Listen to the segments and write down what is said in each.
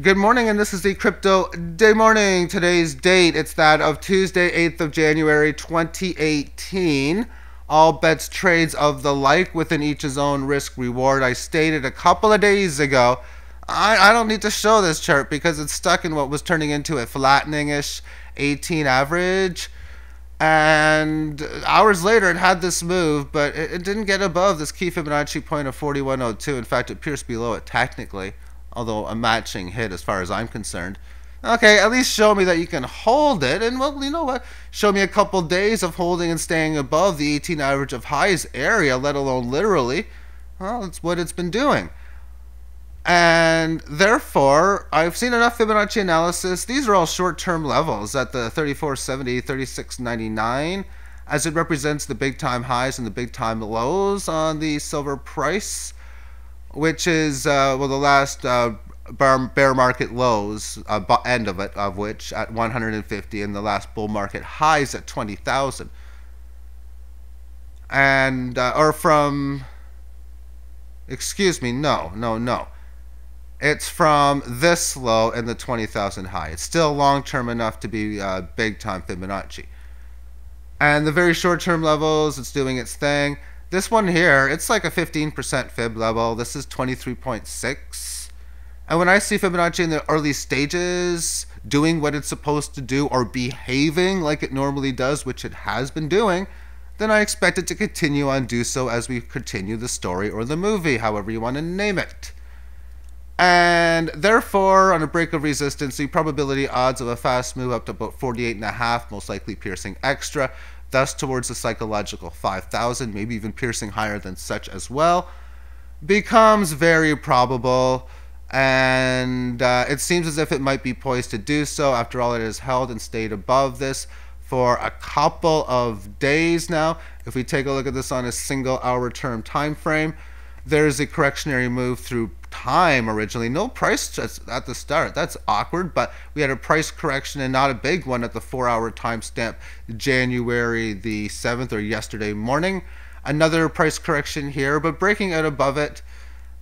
Good morning, and this is the Crypto Day Morning. Today's date, it's that of Tuesday, 8th of January, 2018. All bets trades of the like within each his own risk reward. I stated a couple of days ago, I don't need to show this chart because it's stuck in what was turning into a flattening-ish 18 average. And hours later, it had this move, but it didn't get above this key Fibonacci point of 4102. In fact, it pierced below it technically, although a matching hit as far as I'm concerned. Okay, at least show me that you can hold it, and well, you know what? Show me a couple days of holding and staying above the 18 average of highs area, let alone literally. Well, that's what it's been doing. And therefore, I've seen enough Fibonacci analysis. These are all short-term levels at the 3470, 3699, as it represents the big-time highs and the big-time lows on the silver price, which is, the last bear market lows, end of it, of which at 150, and the last bull market highs at 20,000. And, or from, excuse me, no. It's from this low and the 20,000 high. It's still long-term enough to be big-time Fibonacci. And the very short-term levels, it's doing its thing. This one here, it's like a 15% Fib level. This is 23.6. And when I see Fibonacci in the early stages doing what it's supposed to do or behaving like it normally does, which it has been doing, then I expect it to continue on do so as we continue the story or the movie, however you want to name it. And therefore, on a break of resistance, the probability odds of a fast move up to about 48.5, most likely piercing extra, thus towards the psychological 5,000, maybe even piercing higher than such as well, becomes very probable. And it seems as if it might be poised to do so. After all, it has held and stayed above this for a couple of days now. If we take a look at this on a single hour term time frame, there's a correctionary move through time originally. No price at the start. That's awkward, but we had a price correction and not a big one at the 4-hour timestamp, January the 7th or yesterday morning. Another price correction here, but breaking out above it.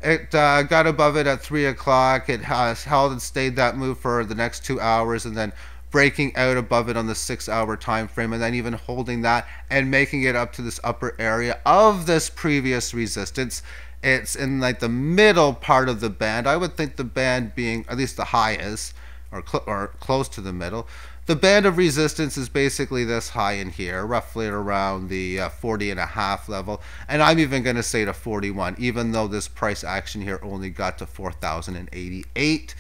It got above it at 3 o'clock. It has held and stayed that move for the next 2 hours, and then breaking out above it on the 6-hour time frame, and then even holding that and making it up to this upper area of this previous resistance. It's in like the middle part of the band. I would think the band being, at least the high is, or close to the middle. The band of resistance is basically this high in here, roughly around the 40.5 level. And I'm even going to say to 41, even though this price action here only got to 4,088.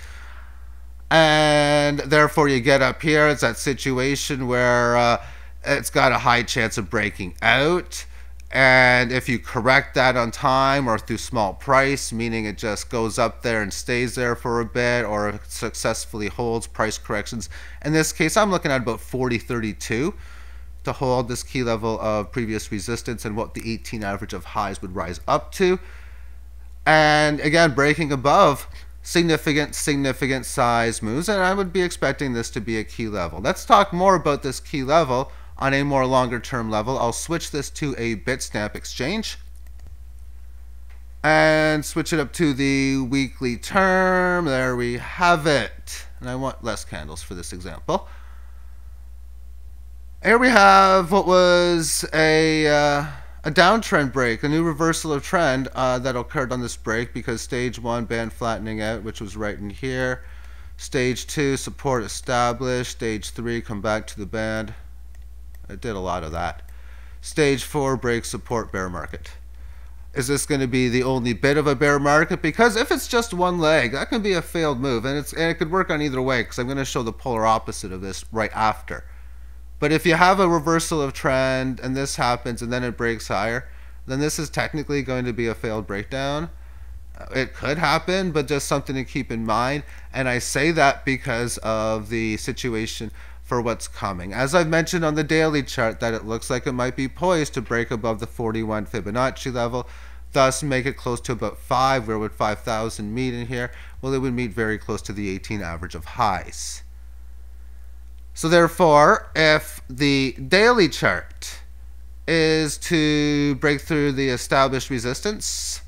And therefore you get up here, it's that situation where it's got a high chance of breaking out. And if you correct that on time or through small price, meaning it just goes up there and stays there for a bit, or successfully holds price corrections. In this case, I'm looking at about 40.32 to hold this key level of previous resistance and what the 18 average of highs would rise up to. And again, breaking above significant size moves, and I would be expecting this to be a key level. Let's talk more about this key level on a more longer term level. I'll switch this to a Bitstamp exchange and switch it up to the weekly term. There we have it. And I want less candles for this example. Here we have what was a downtrend break, a new reversal of trend that occurred on this break, because stage 1 band flattening out, which was right in here. Stage 2 support established. Stage 3 come back to the band. It did a lot of that. Stage 4 break support bear market. Is this going to be the only bit of a bear market? Because if it's just one leg, that can be a failed move, and it could work on either way, because I'm going to show the polar opposite of this right after. But if you have a reversal of trend and this happens and then it breaks higher, then this is technically going to be a failed breakdown. It could happen, but just something to keep in mind. And I say that because of the situation for what's coming. As I've mentioned on the daily chart, that it looks like it might be poised to break above the 41 Fibonacci level, thus make it close to about 5. Where would 5,000 meet in here? Well, it would meet very close to the 18 average of highs. So therefore, if the daily chart is to break through the established resistance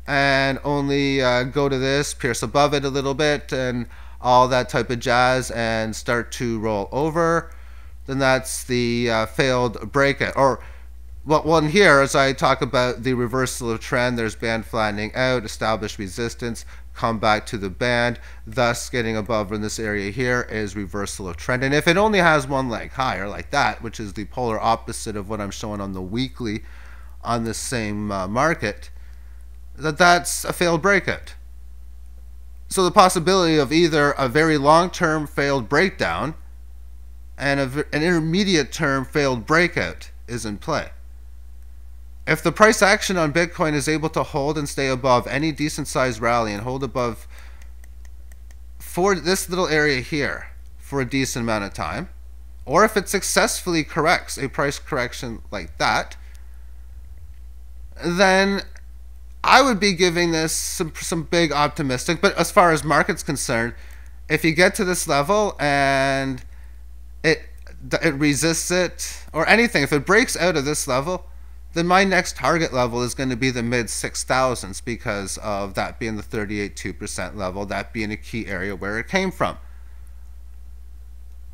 and only go to this, pierce above it a little bit, and all that type of jazz, and start to roll over, then that's the failed breakout. Or well, one here, as I talk about the reversal of trend, there's band flattening out, established resistance, come back to the band, thus getting above in this area here is reversal of trend. And if it only has one leg higher like that, which is the polar opposite of what I'm showing on the weekly on the same market, that's a failed breakout. So the possibility of either a very long-term failed breakdown and an intermediate-term failed breakout is in play. If the price action on Bitcoin is able to hold and stay above any decent sized rally and hold above for this little area here for a decent amount of time, or if it successfully corrects a price correction like that, then I would be giving this some big optimistic. But as far as market's concerned, if you get to this level and it resists it or anything, if it breaks out of this level, then my next target level is going to be the mid 6,000s because of that being the 38.2% level, that being a key area where it came from.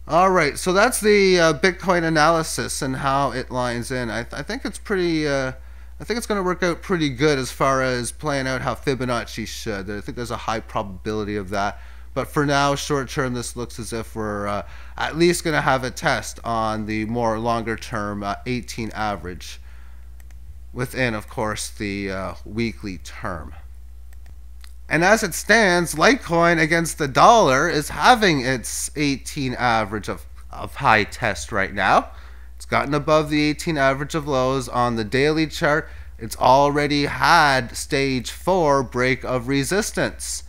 All right, so that's the Bitcoin analysis and how it lines in. I think it's pretty. I think it's going to work out pretty good as far as playing out how Fibonacci should. I think there's a high probability of that. But for now, short term, this looks as if we're at least going to have a test on the more longer term 18 average, within, of course, the weekly term. And as it stands, Litecoin against the dollar is having its 18 average of high test right now. It's gotten above the 18 average of lows on the daily chart. It's already had stage 4 break of resistance.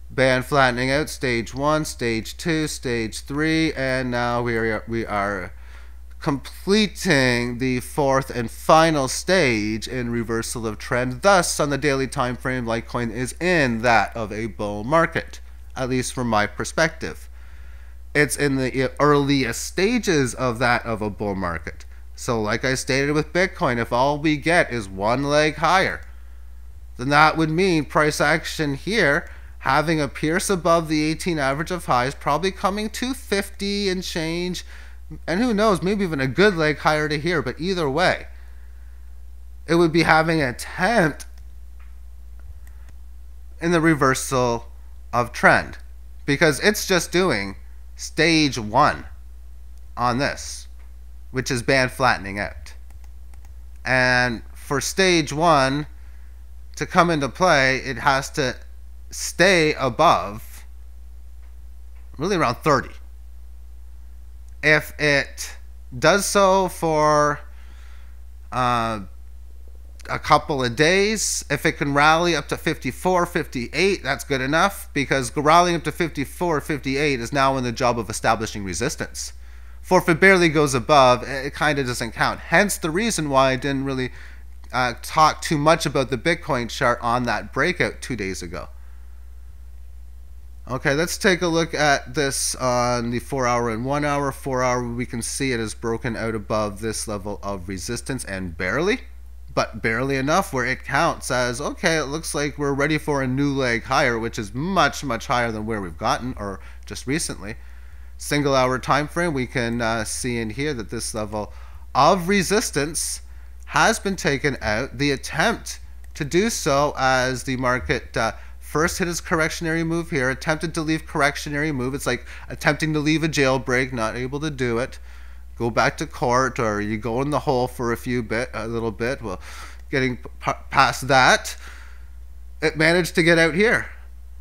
Band flattening out, stage 1, stage 2, stage 3, and now we are completing the 4th and final stage in reversal of trend. Thus, on the daily time frame, Litecoin is in that of a bull market, at least from my perspective. It's in the earliest stages of that of a bull market. So like I stated with Bitcoin, if all we get is one leg higher, then that would mean price action here having a pierce above the 18 average of highs, probably coming to 50 and change. And who knows, maybe even a good leg higher to here. But either way, it would be having an attempt in the reversal of trend, because it's just doing stage 1 on this, which is band flattening out. And for stage 1 to come into play, it has to stay above really around 30. If it does so for a couple of days, if it can rally up to 54, 58, that's good enough, because rallying up to 54, 58 is now in the job of establishing resistance. For if it barely goes above, it kind of doesn't count. Hence the reason why I didn't really talk too much about the Bitcoin chart on that breakout 2 days ago. Okay, let's take a look at this on the 4-hour and 1-hour. 4-hour, we can see it is broken out above this level of resistance, and barely, but barely enough where it counts as, okay, it looks like we're ready for a new leg higher, which is much, much higher than where we've gotten, or just recently. Single hour time frame, we can see in here that this level of resistance has been taken out. The attempt to do so as the market first hit his correctionary move here, attempted to leave correctionary move. It's like attempting to leave a jailbreak, not able to do it. Go back to court, or you go in the hole for a little bit. Well, getting past that, it managed to get out here.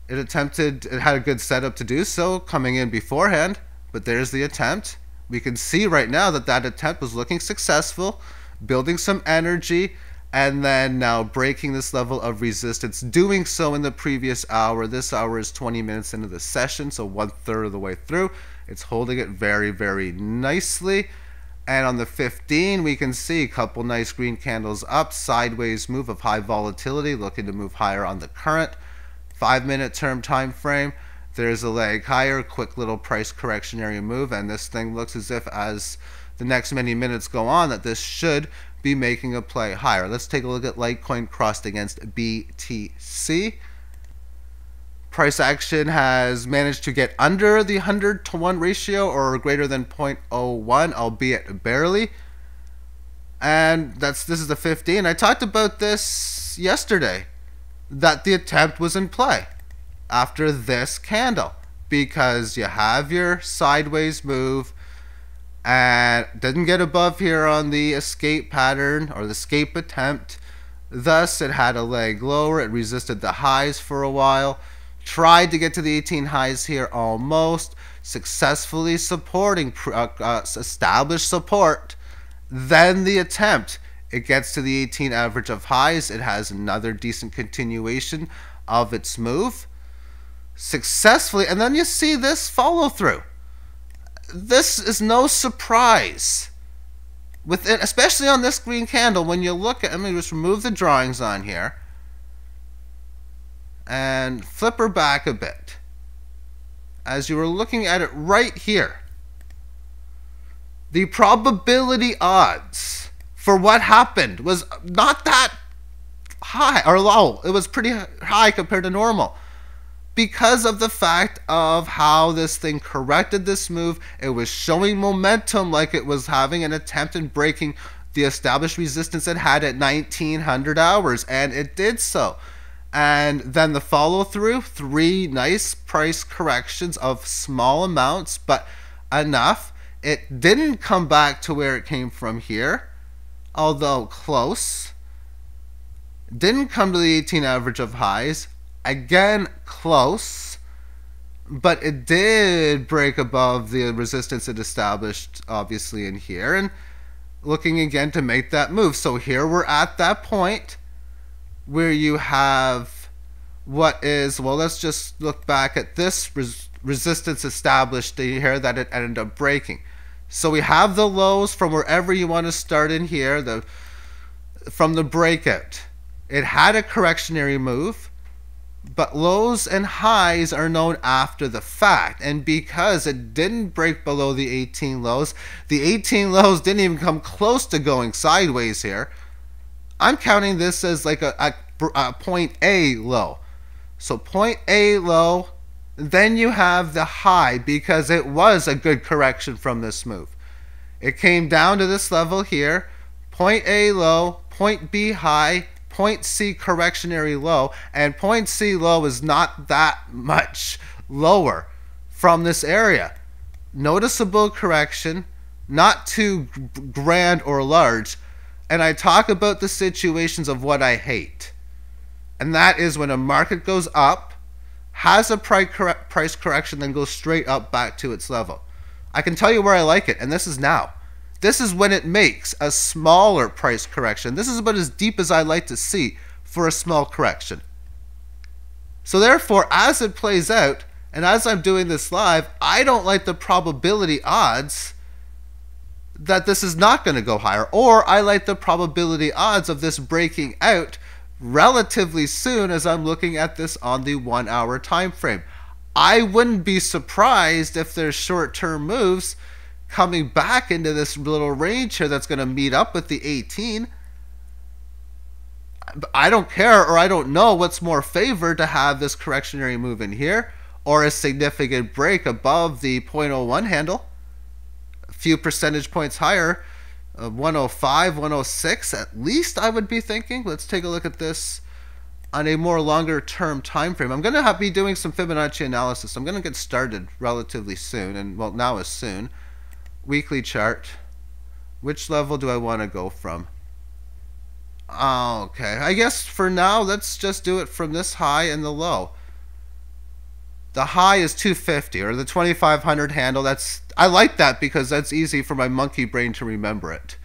It had a good setup to do so coming in beforehand, but there's the attempt. We can see right now that that attempt was looking successful, building some energy, and then now breaking this level of resistance, doing so in the previous hour. This hour is 20 minutes into the session, so 1/3 of the way through. It's holding it very, very nicely. And on the 15, we can see a couple nice green candles up, sideways move of high volatility, looking to move higher on the current 5-minute term time frame. There's a leg higher, quick little price correctionary move, and this thing looks as if as the next many minutes go on that this should be making a play higher. Let's take a look at Litecoin crossed against BTC. Price action has managed to get under the 100-to-1 ratio or greater than 0.01, albeit barely. And this is the 15. I talked about this yesterday, that the attempt was in play after this candle, because you have your sideways move and didn't get above here on the escape pattern or the escape attempt. Thus, it had a leg lower. It resisted the highs for a while. Tried to get to the 18 highs here almost, successfully supporting established support. Then the attempt, it gets to the 18 average of highs. It has another decent continuation of its move successfully, and then you see this follow through. This is no surprise within, especially on this green candle. When you look at, let me just remove the drawings on here and flip her back a bit. As you were looking at it right here, the probability odds for what happened was not that high or low. It was pretty high compared to normal, because of the fact of how this thing corrected this move. It was showing momentum, like it was having an attempt in breaking the established resistance it had at 1900 hours, and it did so. And then the follow through, 3 nice price corrections of small amounts, but enough. It didn't come back to where it came from here, although close. Didn't come to the 18 average of highs. Again, close. But it did break above the resistance it established, obviously, in here. And looking again to make that move. So here we're at that point where you have what is, well, let's just look back at this resistance established here that it ended up breaking. So we have the lows from wherever you want to start in here, from the breakout. It had a correctionary move, but lows and highs are known after the fact. And because it didn't break below the 18 lows, the 18 lows didn't even come close to going sideways here. I'm counting this as like a point A low. So point A low, then you have the high, because it was a good correction from this move. It came down to this level here, point A low, point B high, point C correctionary low, and point C low is not that much lower from this area. Noticeable correction, not too grand or large. And I talk about the situations of what I hate. And that is when a market goes up, has a price correction, then goes straight up back to its level. I can tell you where I like it, and this is now. This is when it makes a smaller price correction. This is about as deep as I like to see for a small correction. So therefore, as it plays out, and as I'm doing this live, I don't like the probability odds that this is not going to go higher, or I like the probability odds of this breaking out relatively soon as I'm looking at this on the 1 hour time frame. I wouldn't be surprised if there's short-term moves coming back into this little range here that's going to meet up with the 18. I don't care, or I don't know what's more favored, to have this correctionary move in here or a significant break above the 0.01 handle. A few percentage points higher, 105, 106 at least, I would be thinking. Let's take a look at this on a more longer term time frame. I'm going to be doing some Fibonacci analysis. I'm going to get started relatively soon, and well, now is soon. Weekly chart. Which level do I want to go from? Okay, I guess for now, let's just do it from this high and the low. The high is 250, or the 2500 handle. I like that because that's easy for my monkey brain to remember it.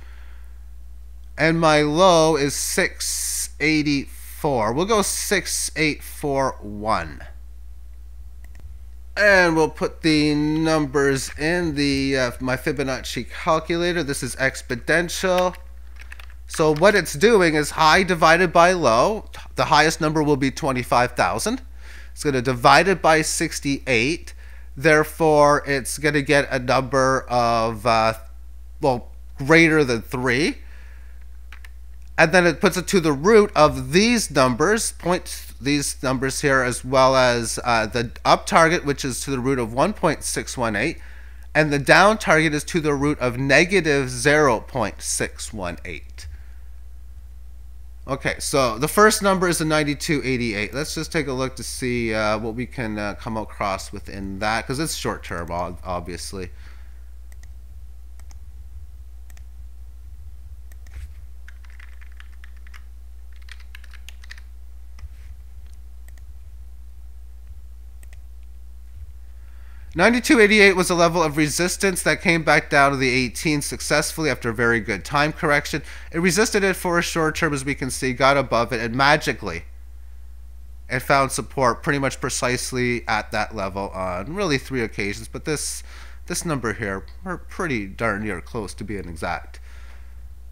And my low is 684. We'll go 6841. And we'll put the numbers in the my Fibonacci calculator. This is exponential. So what it's doing is high divided by low. The highest number will be 25,000. It's going to divide it by 68. Therefore, it's going to get a number of, well, greater than 3. And then it puts it to the root of these numbers, these numbers here, as well as the up target, which is to the root of 1.618, and the down target is to the root of negative 0.618. Okay, so the first number is a 9288. Let's just take a look to see what we can come across within that, because it's short term, obviously. $92.88 was a level of resistance that came back down to the 18 successfully after a very good time correction. It resisted it for a short term, as we can see, got above it, and magically it found support pretty much precisely at that level on really 3 occasions. But this number here, we're pretty darn near close to being exact.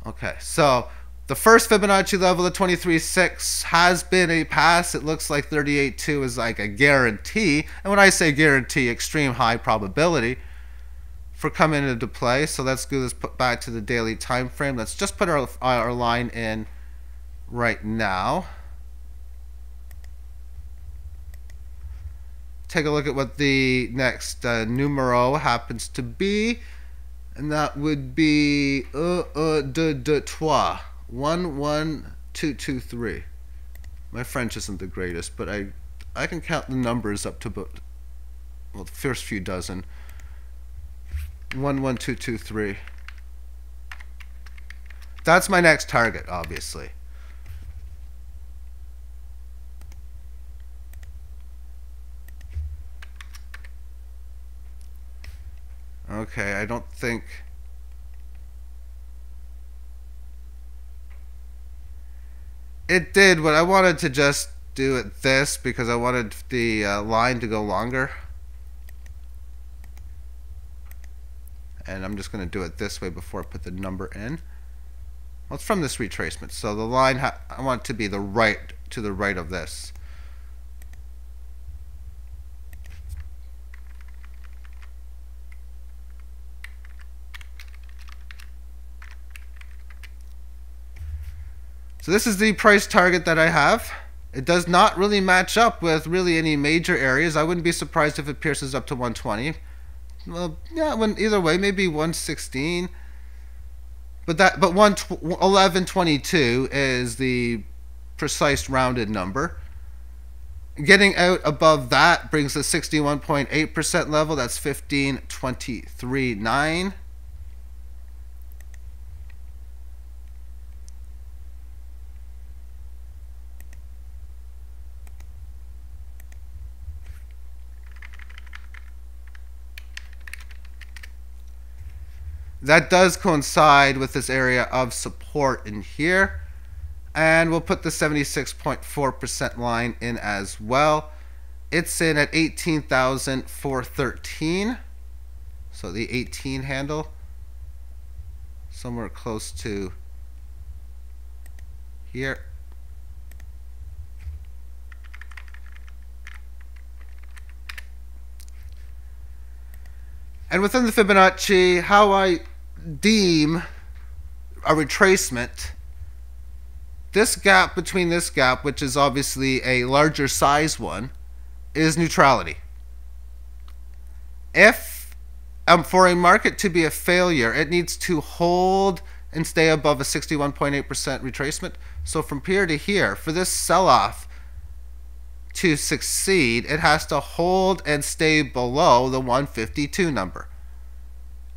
Okay, so the first Fibonacci level of 23.6 has been a pass. It looks like 38.2 is like a guarantee. And when I say guarantee, extreme high probability for coming into play. So let's do this, put back to the daily time frame. Let's just put our line in right now. Take a look at what the next numero happens to be. And that would be 11223. My French isn't the greatest, but I can count the numbers up to about, well, the first few dozen. 11223. That's my next target, obviously. Okay, I don't think it did, but I wanted to just do it this because I wanted the line to go longer. And I'm just going to do it this way before I put the number in. Well, it's from this retracement, so the line I want it to be to the right of this. So this is the price target that I have. It does not really match up with really any major areas. I wouldn't be surprised if it pierces up to 120. Well, yeah, either way, maybe 116. But 1122 is the precise rounded number. Getting out above that brings the 61.8% level. That's 1523.9. That does coincide with this area of support in here. And we'll put the 76.4% line in as well. It's in at 18,413. So the 18 handle. Somewhere close to here. And within the Fibonacci, how I deem a retracement, this gap between this gap, which is obviously a larger size one, is neutrality. If for a market to be a failure, it needs to hold and stay above a 61.8% retracement. So from here to here, for this sell-off to succeed, it has to hold and stay below the 152 number,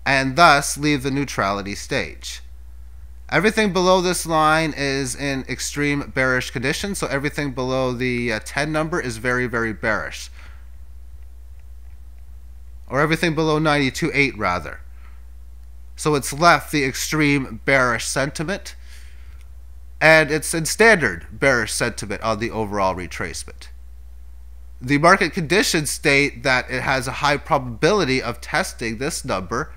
and thus leave the neutrality stage. Everything below this line is in extreme bearish conditions, so everything below the 10 number is very, very bearish. Or everything below 92.8 rather. So it's left the extreme bearish sentiment, and it's in standard bearish sentiment on the overall retracement. The market conditions state that it has a high probability of testing this number,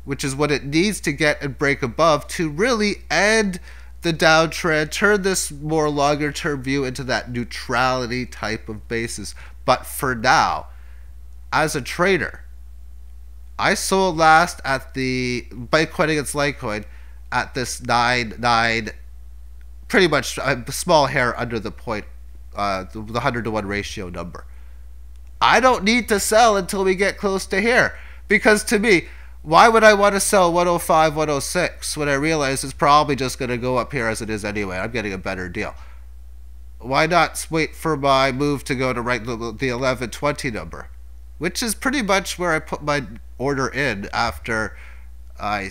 which is what it needs to get and break above to really end the downtrend, turn this more longer term view into that neutrality type of basis. But for now, as a trader, I sold last at the LITECOIN against LITECOIN at this 9.9 pretty much a small hair under the point, the 100-to-1 ratio number. I don't need to sell until we get close to here, because to me, why would I want to sell 105, 106 when I realize it's probably just going to go up here as it is anyway? I'm getting a better deal. Why not wait for my move to go to right the 1120 number, which is pretty much where I put my order in after I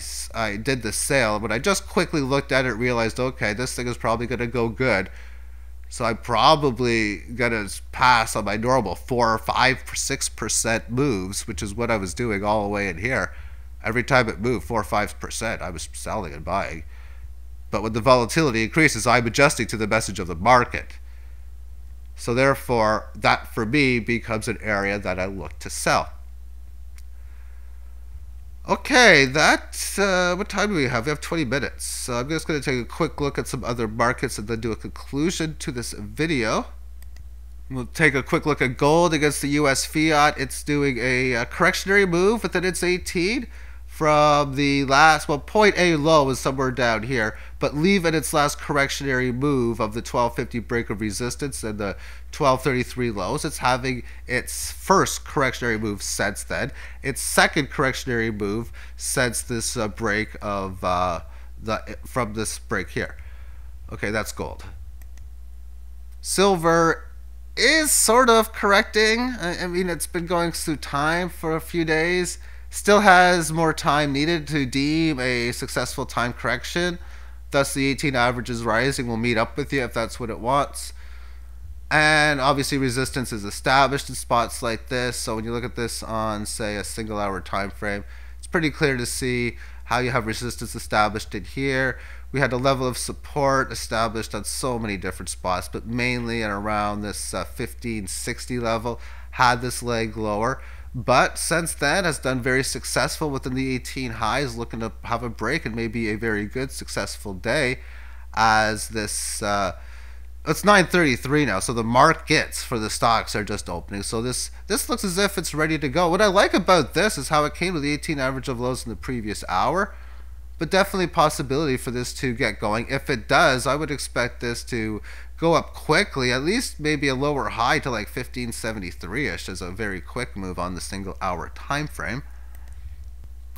did the sale. When I just quickly looked at it, realized, okay, this thing is probably going to go good. So I'm probably going to pass on my normal 4 or 5 or 6% moves, which is what I was doing all the way in here. Every time it moved 4 or 5%, I was selling and buying. But when the volatility increases, I'm adjusting to the message of the market. So therefore, that for me becomes an area that I look to sell. Okay, what time do we have? We have 20 minutes. So I'm just going to take a quick look at some other markets and then do a conclusion to this video. We'll take a quick look at gold against the US fiat. It's doing a correctionary move within its 18 from the last, well, point A low is somewhere down here, but leaving its last correctionary move of the 1250 break of resistance and the 1233 lows. It's having its first correctionary move since then, its second correctionary move since this break of from this break here. Okay, that's gold. Silver is sort of correcting. I mean, it's been going through time for a few days. Still has more time needed to deem a successful time correction. Thus, the 18 average is rising. Will meet up with you if that's what it wants. And obviously, resistance is established in spots like this. So when you look at this on, say, a single-hour time frame, it's pretty clear to see how you have resistance established in here. We had a level of support established on so many different spots, but mainly at around this 1560 level, had this leg lower. But since then has done very successful within the 18 highs, looking to have a break and maybe a very good successful day as this it's 9:33 now, so the markets for the stocks are just opening. So this looks as if it's ready to go. What I like about this is how it came to the 18 average of lows in the previous hour, but definitely possibility for this to get going. If it does, I would expect this to go up quickly, at least maybe a lower high to like 1573-ish as a very quick move on the single hour time frame.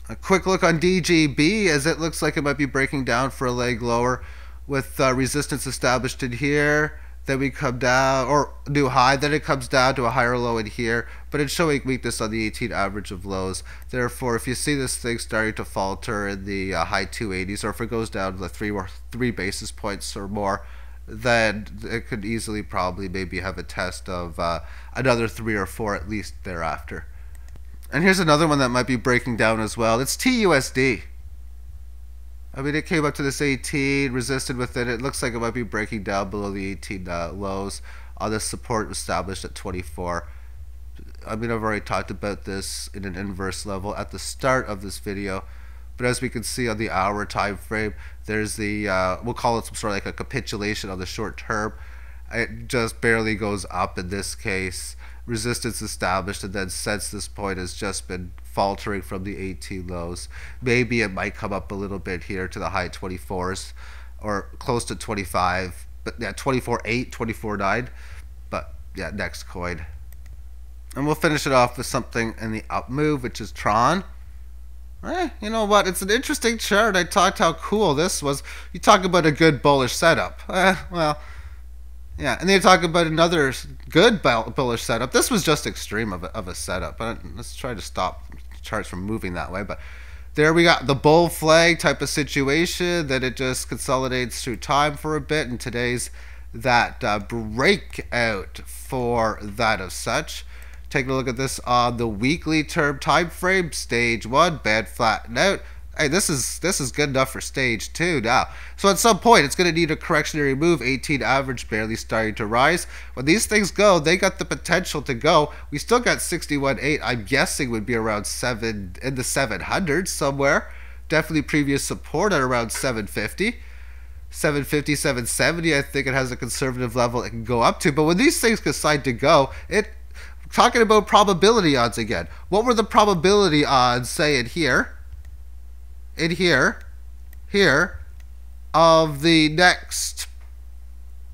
A quick look on DGB, as it looks like it might be breaking down for a leg lower with resistance established in here. Then we come down, or new high, then it comes down to a higher low in here, but it's showing weakness on the 18 average of lows. Therefore, if you see this thing starting to falter in the high 280s, or if it goes down to the 3 basis points or more, then it could easily probably maybe have a test of another 3 or 4 at least thereafter. And here's another one that might be breaking down as well. It's TUSD. I mean, it came up to this 18, resisted with it. It looks like it might be breaking down below the 18 lows. This support established at 24. I mean, I've already talked about this in an inverse level at the start of this video. But as we can see on the hour time frame, there's the, we'll call it some sort of like a capitulation on the short term. It just barely goes up in this case. Resistance established, and then since this point has just been faltering from the 18 lows. Maybe it might come up a little bit here to the high 24s or close to 25. But yeah, 24.8, 24.9. But yeah, next coin. And we'll finish it off with something in the up move, which is Tron. You know what? It's an interesting chart. I talked how cool this was. You talk about a good bullish setup. Well, yeah. And then you talk about another good bullish setup. This was just extreme of a setup. But let's try to stop charts from moving that way. But there we got the bull flag type of situation that it just consolidates through time for a bit. And today's that breakout for that of such. Taking a look at this on the weekly term time frame, stage 1, band flatten out. Hey, this is good enough for stage 2 now. So at some point, it's going to need a correctionary move. 18 average barely starting to rise. When these things go, they got the potential to go. We still got 61.8. I'm guessing would be around 7 in the 700s somewhere. Definitely previous support at around 750. 750, 770. I think it has a conservative level it can go up to. But when these things decide to go, talking about probability odds again. What were the probability odds, say here, of the next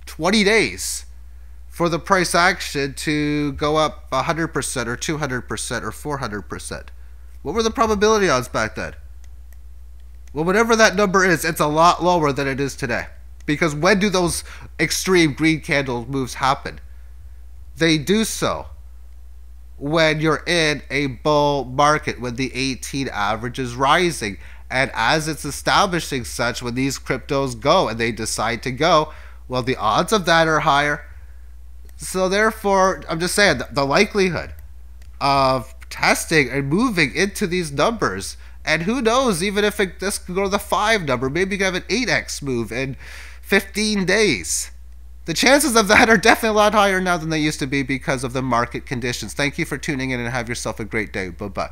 20 days for the price action to go up 100% or 200% or 400%. What were the probability odds back then? Well, whatever that number is, it's a lot lower than it is today. Because when do those extreme green candle moves happen? They do so when you're in a bull market, when the 18 average is rising. And as it's establishing such, when these cryptos go and they decide to go, well, the odds of that are higher. So therefore, I'm just saying, the likelihood of testing and moving into these numbers, and who knows, even if this could go to the 5 number, maybe you can have an 8x move in 15 days. The chances of that are definitely a lot higher now than they used to be because of the market conditions. Thank you for tuning in and have yourself a great day. Bye-bye.